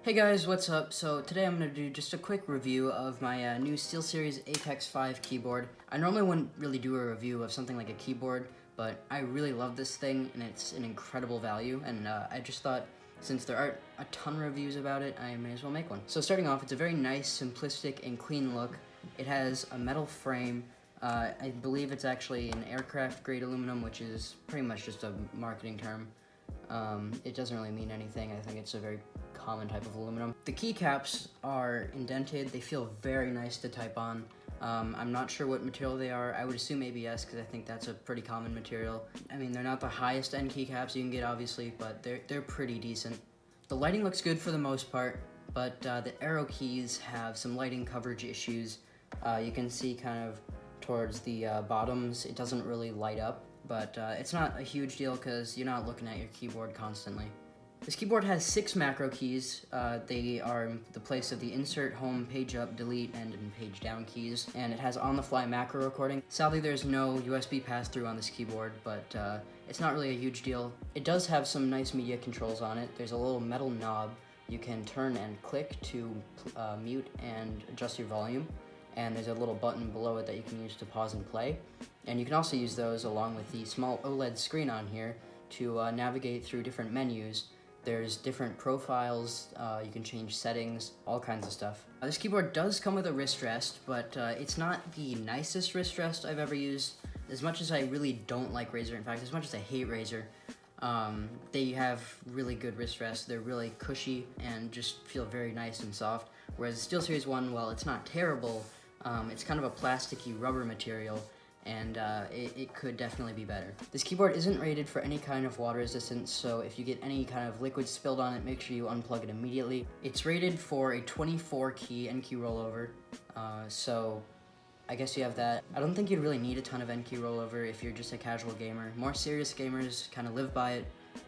Hey guys, what's up? So today I'm going to do just a quick review of my new SteelSeries Apex 5 keyboard. I normally wouldn't really do a review of something like a keyboard, but I really love this thing and it's an incredible value, and I just thought since there aren't a ton of reviews about it, I may as well make one. So starting off, it's a very nice, simplistic, and clean look. It has a metal frame. I believe it's actually an aircraft grade aluminum, which is pretty much just a marketing term. It doesn't really mean anything. I think it's a very common type of aluminum. The keycaps are indented. They feel very nice to type on. I'm not sure what material they are. I would assume ABS because I think that's a pretty common material. I mean, they're not the highest end keycaps you can get, obviously, but they're pretty decent. The lighting looks good for the most part, but the arrow keys have some lighting coverage issues. You can see kind of towards the bottoms, it doesn't really light up, but it's not a huge deal because you're not looking at your keyboard constantly. This keyboard has 6 macro keys. They are in the place of the insert, home, page up, delete, and page down keys, and it has on-the-fly macro recording. Sadly, there's no USB pass-through on this keyboard, but it's not really a huge deal. It does have some nice media controls on it. There's a little metal knob you can turn and click to mute and adjust your volume, and there's a little button below it that you can use to pause and play. And you can also use those along with the small OLED screen on here to navigate through different menus. There's different profiles, you can change settings, all kinds of stuff. This keyboard does come with a wrist rest, but it's not the nicest wrist rest I've ever used. As much as I really don't like Razer, in fact, as much as I hate Razer, they have really good wrist rests. They're really cushy and just feel very nice and soft. Whereas the SteelSeries one, while it's not terrible, it's kind of a plasticky rubber material, and it could definitely be better. This keyboard isn't rated for any kind of water resistance, so if you get any kind of liquid spilled on it, make sure you unplug it immediately. It's rated for a 24 key N key rollover, so I guess you have that. I don't think you'd really need a ton of N key rollover if you're just a casual gamer. More serious gamers kind of live by it,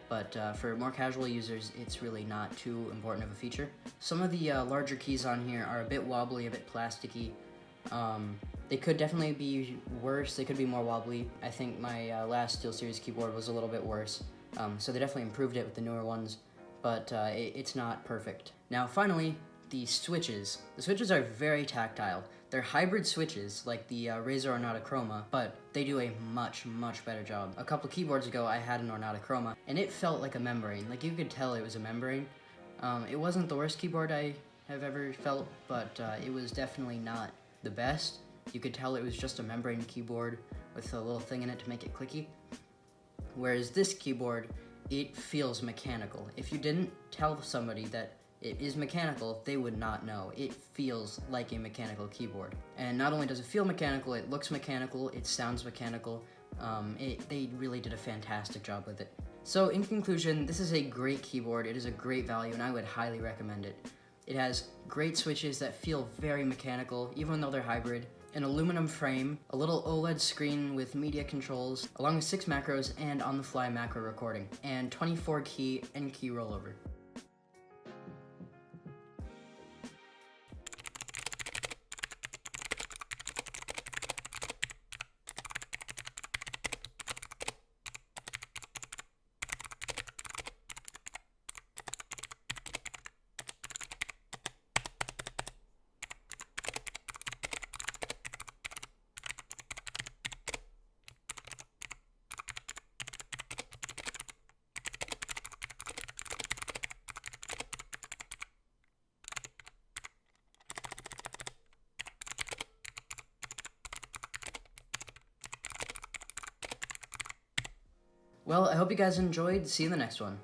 but for more casual users, it's really not too important of a feature. Some of the larger keys on here are a bit wobbly, a bit plasticky. They could definitely be worse. They could be more wobbly. I think my last SteelSeries keyboard was a little bit worse. So they definitely improved it with the newer ones, but it's not perfect. Now finally, the switches. The switches are very tactile. They're hybrid switches like the Razer Ornata Chroma, but they do a much, much better job. A couple keyboards ago, I had an Ornata Chroma, and it felt like a membrane. Like, you could tell it was a membrane. It wasn't the worst keyboard I have ever felt, but it was definitely not the best. You could tell it was just a membrane keyboard with a little thing in it to make it clicky. Whereas this keyboard, it feels mechanical. If you didn't tell somebody that it is mechanical, they would not know. It feels like a mechanical keyboard. And not only does it feel mechanical, it looks mechanical, it sounds mechanical. They really did a fantastic job with it. So in conclusion, this is a great keyboard. It is a great value, and I would highly recommend it. It has great switches that feel very mechanical, even though they're hybrid, an aluminum frame, a little OLED screen with media controls, along with 6 macros and on-the-fly macro recording, and 24 key N key rollover. Well, I hope you guys enjoyed. See you in the next one.